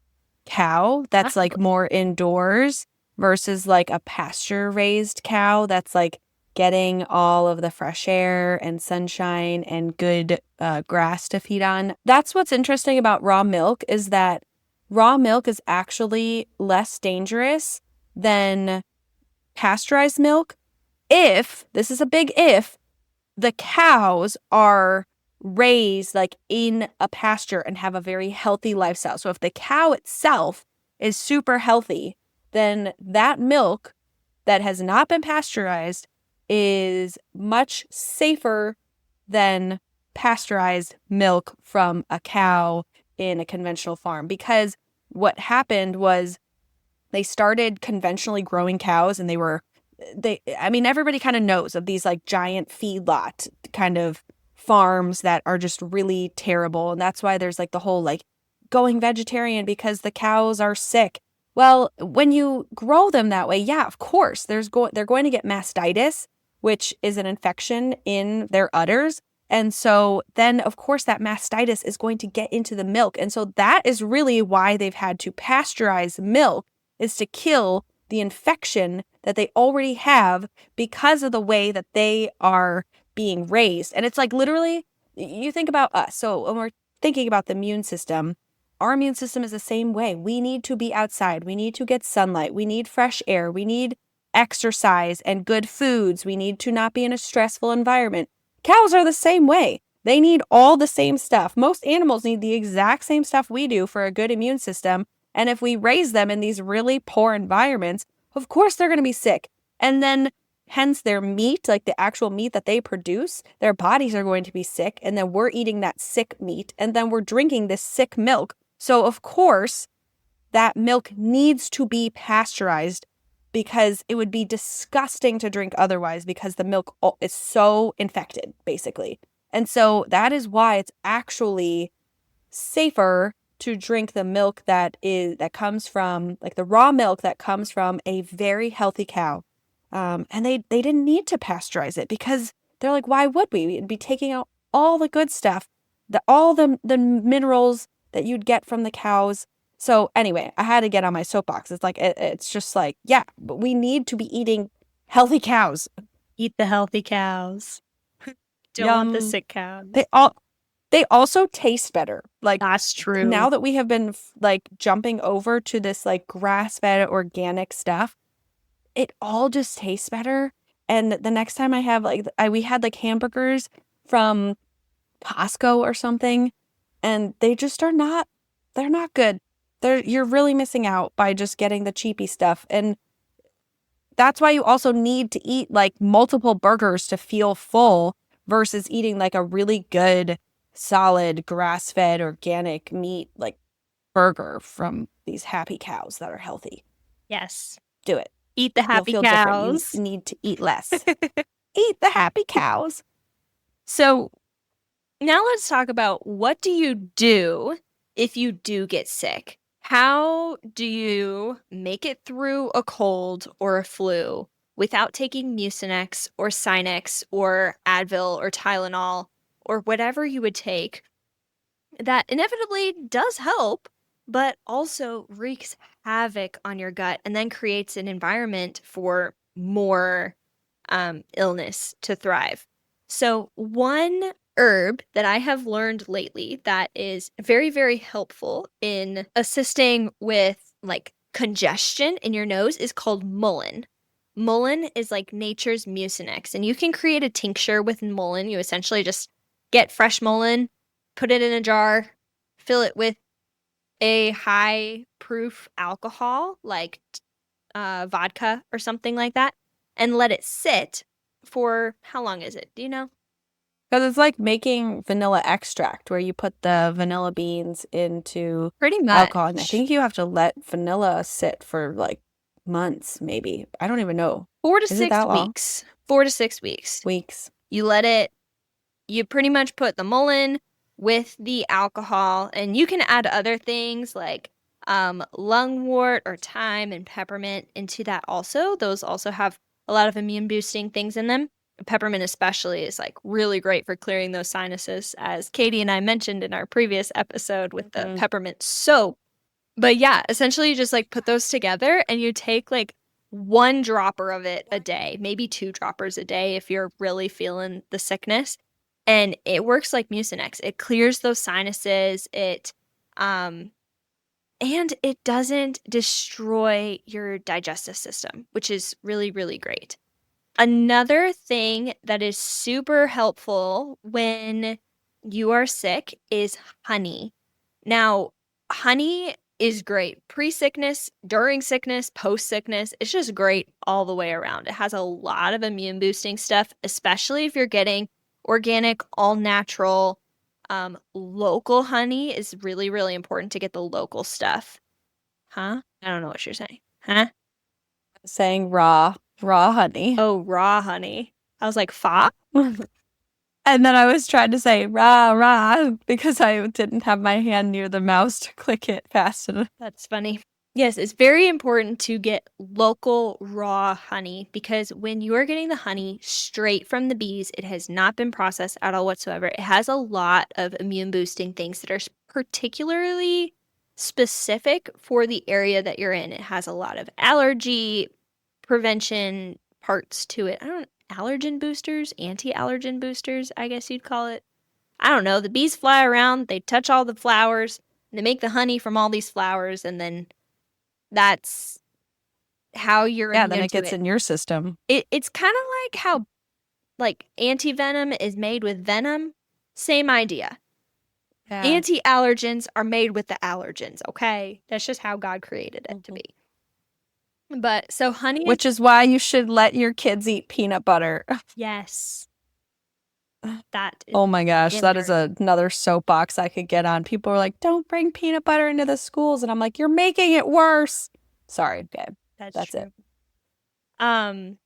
cow that's like more indoors versus like a pasture-raised cow that's like getting all of the fresh air and sunshine and good grass to feed on. That's what's interesting about raw milk, is that raw milk is actually less dangerous than pasteurized milk if, this is a big if, the cows are raised like in a pasture and have a very healthy lifestyle. So if the cow itself is super healthy, then that milk that has not been pasteurized is much safer than pasteurized milk from a cow in a conventional farm. Because what happened was they started conventionally growing cows, and everybody kind of knows of these like giant feedlot kind of farms that are just really terrible. And that's why there's like the whole like going vegetarian because the cows are sick. Well, when you grow them that way, yeah, of course, they're going to get mastitis, which is an infection in their udders. And so then, of course, that mastitis is going to get into the milk. And so that is really why they've had to pasteurize milk, is to kill the infection that they already have because of the way that they are being raised. And it's like literally, you think about us. So when we're thinking about the immune system, our immune system is the same way. We need to be outside. We need to get sunlight. We need fresh air. We need exercise and good foods. We need to not be in a stressful environment. Cows are the same way. They need all the same stuff. Most animals need the exact same stuff we do for a good immune system. And if we raise them in these really poor environments, of course they're going to be sick. And then hence their meat, like the actual meat that they produce, their bodies are going to be sick. And then we're eating that sick meat. And then we're drinking this sick milk. So of course, that milk needs to be pasteurized because it would be disgusting to drink otherwise because the milk is so infected, basically. And so that is why it's actually safer to drink the milk that comes from, like the raw milk that comes from a very healthy cow. And they didn't need to pasteurize it because they're like, why would we? We'd be taking out all the good stuff, all the minerals that you'd get from the cows. So anyway, I had to get on my soapbox. It's like, it's just like, yeah, but we need to be eating healthy cows. Eat the healthy cows. Don't want the Yum. sick cows. They also taste better. Like, That's true. now that we have been like jumping over to this like grass-fed organic stuff, it all just tastes better. And the next time I have we had like hamburgers from Costco or something, and they're not good. You're really missing out by just getting the cheapy stuff. And that's why you also need to eat like multiple burgers to feel full versus eating like a really good, solid, grass-fed, organic meat like burger from these happy cows that are healthy. Yes. Do it. Eat the happy You'll feel cows. different. You need to eat less. Eat the happy cows. So now let's talk about, what do you do if you do get sick? How do you make it through a cold or a flu without taking Mucinex or Sinex or Advil or Tylenol or whatever you would take that inevitably does help, but also wreaks havoc on your gut and then creates an environment for more illness to thrive? So one herb that I have learned lately that is very, very helpful in assisting with like congestion in your nose is called mullein. Mullein is like nature's mucinex, and you can create a tincture with mullein. You essentially just get fresh mullein, put it in a jar, fill it with a high proof alcohol like vodka or something like that, and let it sit for, how long is it? Do you know? Because it's like making vanilla extract where you put the vanilla beans into Pretty much. alcohol. And I think you have to let vanilla sit for like months, maybe. I don't even know. 4 to Is it 6 that long? weeks. 4 to 6 weeks. Weeks. You pretty much put the mullein with the alcohol, and you can add other things like lungwort or thyme and peppermint into that also. Those also have a lot of immune boosting things in them. Peppermint especially is like really great for clearing those sinuses, as Katie and I mentioned in our previous episode with the peppermint soap. But yeah, essentially you just like put those together and you take like 1 dropper of it a day, maybe 2 droppers a day if you're really feeling the sickness. And it works like Mucinex. It clears those sinuses. And it doesn't destroy your digestive system, which is really, really great. Another thing that is super helpful when you are sick is honey. Now, honey is great pre-sickness, during sickness, post-sickness. It's just great all the way around. It has a lot of immune boosting stuff, especially if you're getting organic, all natural, local honey is really, really important to get the local stuff. Huh? I don't know what you're saying. Huh? Saying raw honey. Oh, raw honey. I was like, fa? And then I was trying to say rah because I didn't have my hand near the mouse to click it fast enough. That's funny. Yes, it's very important to get local raw honey because when you are getting the honey straight from the bees, it has not been processed at all whatsoever. It has a lot of immune boosting things that are particularly specific for the area that you're in. It has a lot of allergy prevention parts to it. I don't allergen boosters, anti-allergen boosters, I guess you'd call it. I don't know. The bees fly around, they touch all the flowers, and they make the honey from all these flowers, and then that's how you're Yeah, then immune it to gets it. in your system. It's kind of like how like anti-venom is made with venom. Same idea. Yeah. Anti-allergens are made with the allergens, okay? That's just how God created it to be. But so honey Which is why you should let your kids eat peanut butter. yes. That is Oh my gosh, that is very- another soapbox I could get on. People are like, don't bring peanut butter into the schools. And I'm like, you're making it worse. Sorry, babe. That's true. it.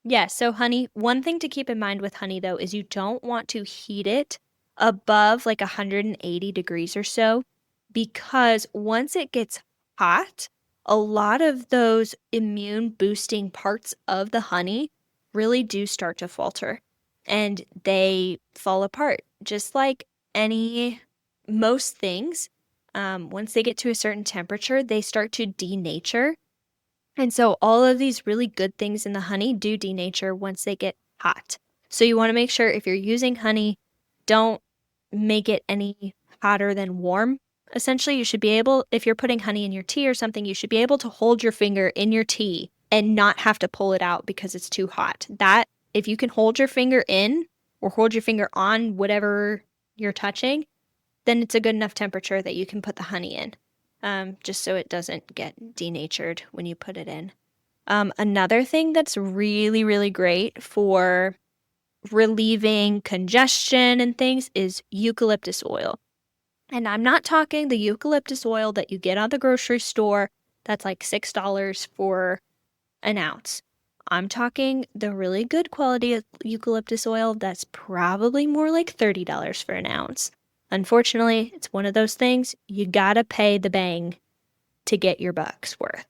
Yeah, so honey, one thing to keep in mind with honey though is you don't want to heat it above like 180 degrees or so because once it gets hot, a lot of those immune boosting parts of the honey really do start to falter and they fall apart. Just like most things, once they get to a certain temperature, they start to denature. And so all of these really good things in the honey do denature once they get hot. So you want to make sure if you're using honey, don't make it any hotter than warm. Essentially, you should be able, if you're putting honey in your tea or something, you should be able to hold your finger in your tea and not have to pull it out because it's too hot. That, if you can hold your finger in or hold your finger on whatever you're touching, then it's a good enough temperature that you can put the honey in. Just so it doesn't get denatured when you put it in. Another thing that's really, really great for relieving congestion and things is eucalyptus oil. And I'm not talking the eucalyptus oil that you get at the grocery store that's like $6 for an ounce. I'm talking the really good quality of eucalyptus oil that's probably more like $30 for an ounce. Unfortunately, it's one of those things you gotta pay the bang to get your buck's worth.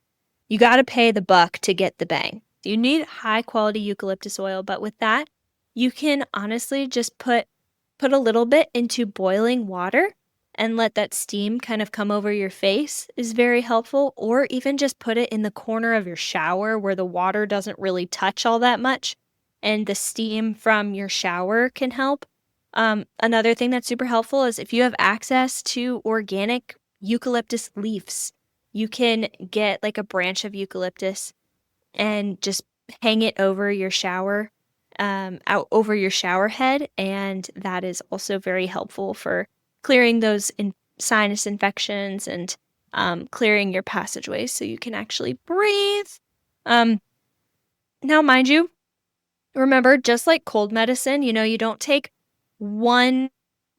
You gotta pay the buck to get the bang. You need high quality eucalyptus oil, but with that, you can honestly just put a little bit into boiling water and let that steam kind of come over your face is very helpful, or even just put it in the corner of your shower where the water doesn't really touch all that much and the steam from your shower can help. Another thing that's super helpful is if you have access to organic eucalyptus leaves, you can get like a branch of eucalyptus and just hang it over your shower, out over your shower head. And that is also very helpful for clearing those sinus infections and clearing your passageways so you can actually breathe. Now, mind you, remember, just like cold medicine, you don't take one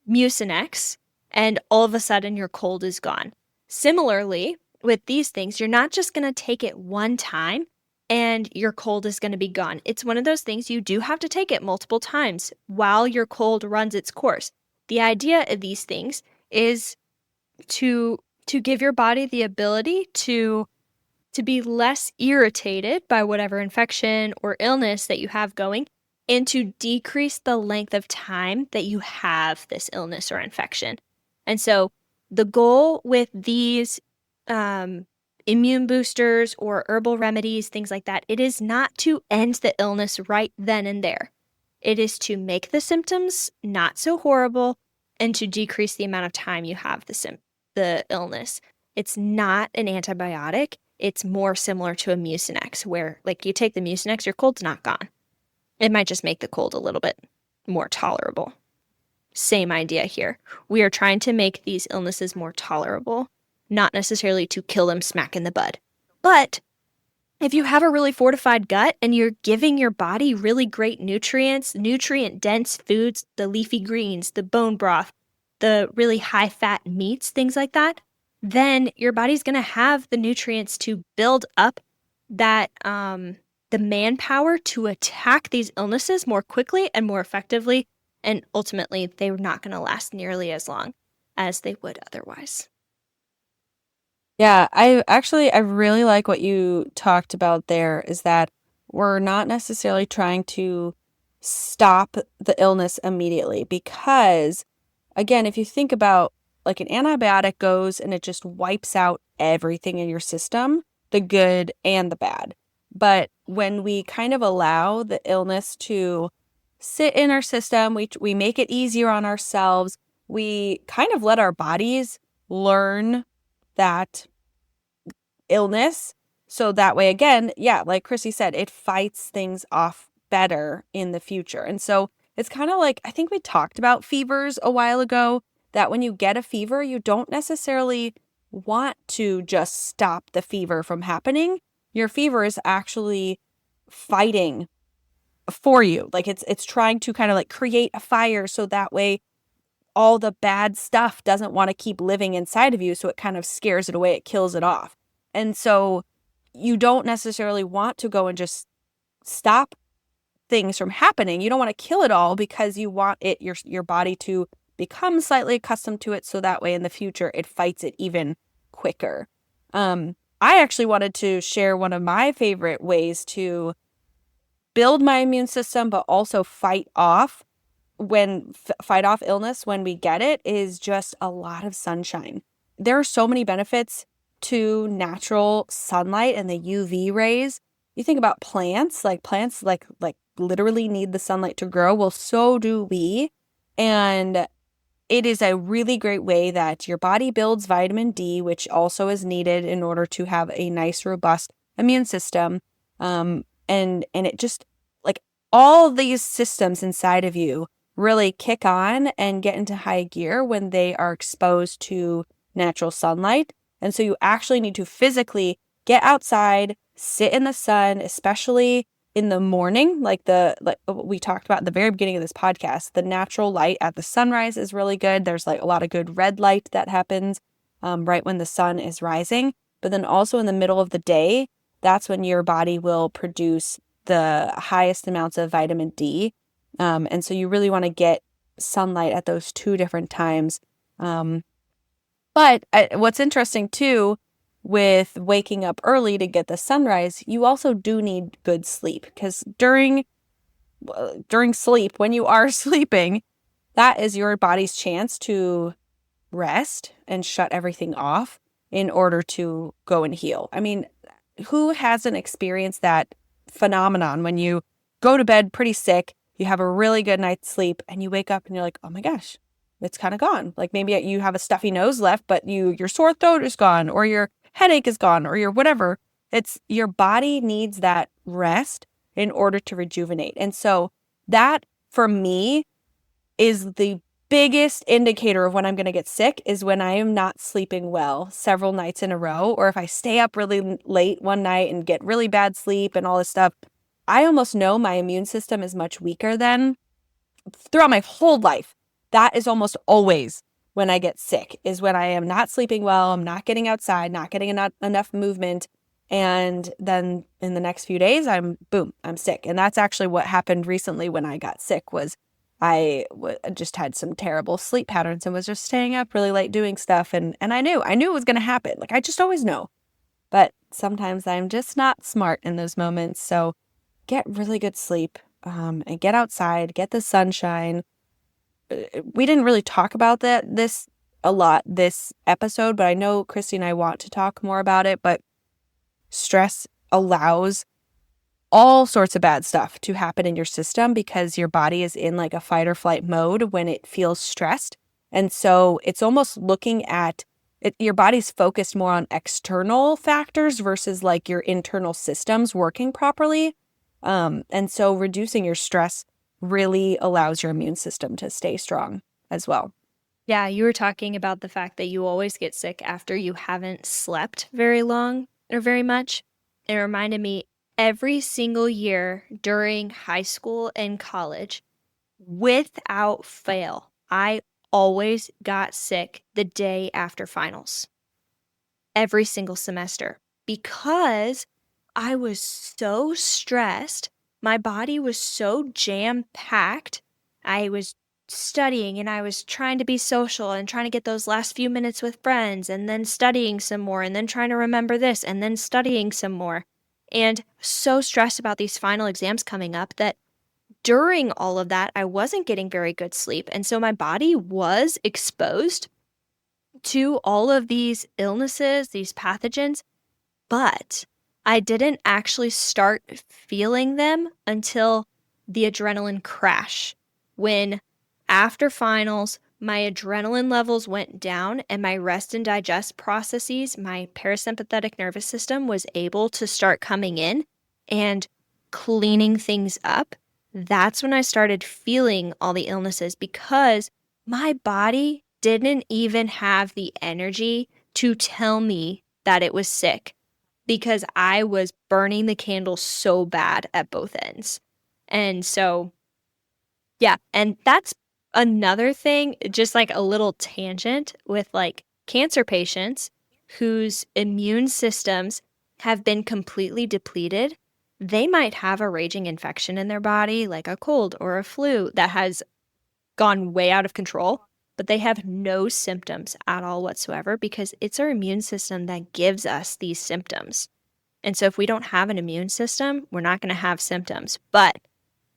Mucinex and all of a sudden your cold is gone. Similarly, with these things, you're not just going to take it one time and your cold is going to be gone. It's one of those things you do have to take it multiple times while your cold runs its course. The idea of these things is to give your body the ability to be less irritated by whatever infection or illness that you have going and to decrease the length of time that you have this illness or infection. And so the goal with these immune boosters or herbal remedies, things like that, it is not to end the illness right then and there. It is to make the symptoms not so horrible and to decrease the amount of time you have the illness. It's not an antibiotic. it's more similar to a Mucinex, where like you take the Mucinex, your cold's not gone. It might just make the cold a little bit more tolerable. Same idea here. We are trying to make these illnesses more tolerable, not necessarily to kill them smack in the bud. But if you have a really fortified gut and you're giving your body really great nutrients, nutrient-dense foods, the leafy greens, the bone broth, the really high-fat meats, things like that, then your body's going to have the nutrients to build up that the manpower to attack these illnesses more quickly and more effectively, and ultimately they're not going to last nearly as long as they would otherwise. Yeah, I really like what you talked about there, is that we're not necessarily trying to stop the illness immediately, because again, if you think about like an antibiotic goes and it just wipes out everything in your system, the good and the bad. But when we kind of allow the illness to sit in our system, we make it easier on ourselves. We kind of let our bodies learn that illness. So that way, again, yeah, like Chrissy said, it fights things off better in the future. And so it's kind of like, I think we talked about fevers a while ago, that when you get a fever, you don't necessarily want to just stop the fever from happening. Your fever is actually fighting for you. Like it's trying to kind of like create a fire, so that way all the bad stuff doesn't want to keep living inside of you. So it kind of scares it away. It kills it off. And so you don't necessarily want to go and just stop things from happening. You don't want to kill it all, because you want your body to become slightly accustomed to it, so that way in the future it fights it even quicker. I actually wanted to share one of my favorite ways to build my immune system, but also fight off illness when we get it, is just a lot of sunshine. There are so many benefits to natural sunlight and the UV rays. You think about plants like literally need the sunlight to grow. Well, so do we. And it is a really great way that your body builds vitamin D, which also is needed in order to have a nice, robust immune system. And it just, like, all these systems inside of you really kick on and get into high gear when they are exposed to natural sunlight. And so you actually need to physically get outside, sit in the sun, especially in the morning, like we talked about at the very beginning of this podcast. The natural light at the sunrise is really good. There's like a lot of good red light that happens right when the sun is rising. But then also in the middle of the day, that's when your body will produce the highest amounts of vitamin D. And so you really want to get sunlight at those two different times. But what's interesting too, with waking up early to get the sunrise, you also do need good sleep, because during sleep, when you are sleeping, that is your body's chance to rest and shut everything off in order to go and heal. I mean, who hasn't experienced that phenomenon when you go to bed pretty sick, you have a really good night's sleep, and you wake up and you're like, oh my gosh, it's kind of gone. Like maybe you have a stuffy nose left, but your sore throat is gone, or your headache is gone, or your whatever. It's your body needs that rest in order to rejuvenate. And so that, for me, is the biggest indicator of when I'm going to get sick, is when I am not sleeping well several nights in a row, or if I stay up really late one night and get really bad sleep and all this stuff. I almost know my immune system is much weaker than throughout my whole life. That is almost always when I get sick, is when I am not sleeping well, I'm not getting outside, not getting enough movement. And then in the next few days, I'm sick. And that's actually what happened recently when I got sick. Was I just had some terrible sleep patterns and was just staying up really late doing stuff. And I knew it was going to happen. Like, I just always know. But sometimes I'm just not smart in those moments. So get really good sleep and get outside, get the sunshine. We didn't really talk about this a lot this episode, but I know Chrissy and I want to talk more about it. But stress allows all sorts of bad stuff to happen in your system, because your body is in like a fight or flight mode when it feels stressed. And so it's almost looking at your body's focused more on external factors versus like your internal systems working properly. And so reducing your stress really allows your immune system to stay strong as well. Yeah, you were talking about the fact that you always get sick after you haven't slept very long or very much. It reminded me every single year during high school and college, without fail, I always got sick the day after finals. Every single semester because I was so stressed. My body was so jam-packed. I was studying and I was trying to be social and trying to get those last few minutes with friends and then studying some more and then trying to remember this and then studying some more. And so stressed about these final exams coming up that during all of that, I wasn't getting very good sleep. And so my body was exposed to all of these illnesses, these pathogens, but I didn't actually start feeling them until the adrenaline crash. When after finals, my adrenaline levels went down and my rest and digest processes, my parasympathetic nervous system was able to start coming in and cleaning things up. That's when I started feeling all the illnesses because my body didn't even have the energy to tell me that it was sick because I was burning the candle so bad at both ends. And so, yeah, and that's another thing, just like a little tangent with like cancer patients whose immune systems have been completely depleted. They might have a raging infection in their body, like a cold or a flu that has gone way out of control, but they have no symptoms at all whatsoever because it's our immune system that gives us these symptoms. And so if we don't have an immune system, we're not going to have symptoms. But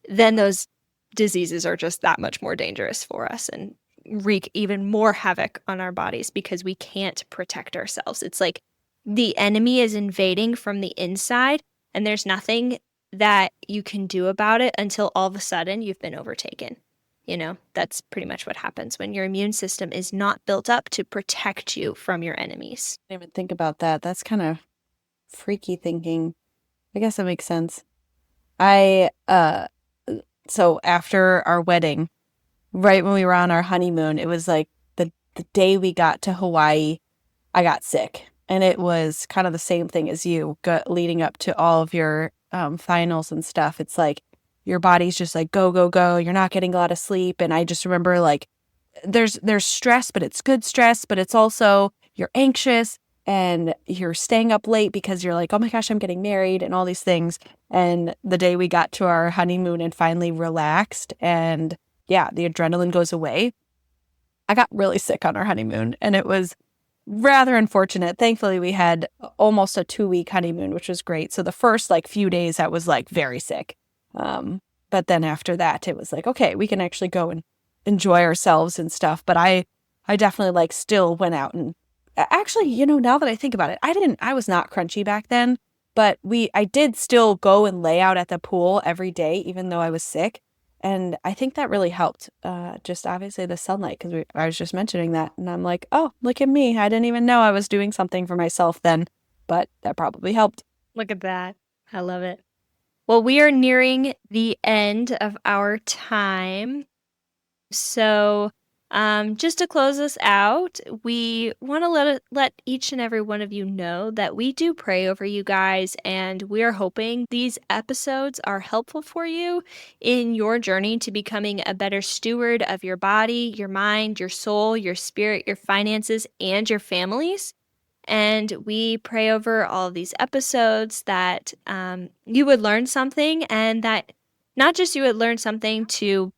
then those diseases are just that much more dangerous for us and wreak even more havoc on our bodies because we can't protect ourselves. It's like the enemy is invading from the inside, and there's nothing that you can do about it until all of a sudden you've been overtaken. You know, that's pretty much what happens when your immune system is not built up to protect you from your enemies. I didn't even think about that. That's kind of freaky thinking. I guess that makes sense. So after our wedding, right when we were on our honeymoon, it was like the day we got to Hawaii, I got sick. And it was kind of the same thing as you leading up to all of your finals and stuff. It's like your body's just like, go, go, go. You're not getting a lot of sleep. And I just remember like there's stress, but it's good stress, but it's also you're anxious and you're staying up late because you're like, oh my gosh, I'm getting married and all these things. And the day we got to our honeymoon and finally relaxed and yeah, the adrenaline goes away. I got really sick on our honeymoon and it was rather unfortunate. Thankfully, we had almost a 2-week honeymoon, which was great. So the first like few days I was like very sick. But then after that, it was like, okay, we can actually go and enjoy ourselves and stuff. But I definitely like still went out and actually, you know, now that I think about it, I was not crunchy back then, but I did still go and lay out at the pool every day, even though I was sick. And I think that really helped. Just obviously the sunlight, because I was just mentioning that. And I'm like, oh, look at me. I didn't even know I was doing something for myself then, but that probably helped. Look at that. I love it. Well, we are nearing the end of our time. So just to close us out, we want to let each and every one of you know that we do pray over you guys, and we are hoping these episodes are helpful for you in your journey to becoming a better steward of your body, your mind, your soul, your spirit, your finances, and your families. And we pray over all of these episodes that you would learn something, and that not just you would learn something to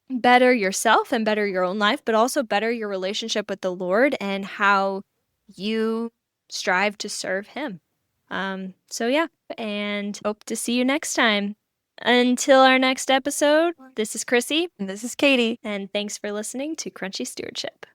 better yourself and better your own life, but also better your relationship with the Lord and how you strive to serve Him. So yeah, and hope to see you next time. Until our next episode, this is Chrissy. And this is Katie. And thanks for listening to Crunchy Stewardship.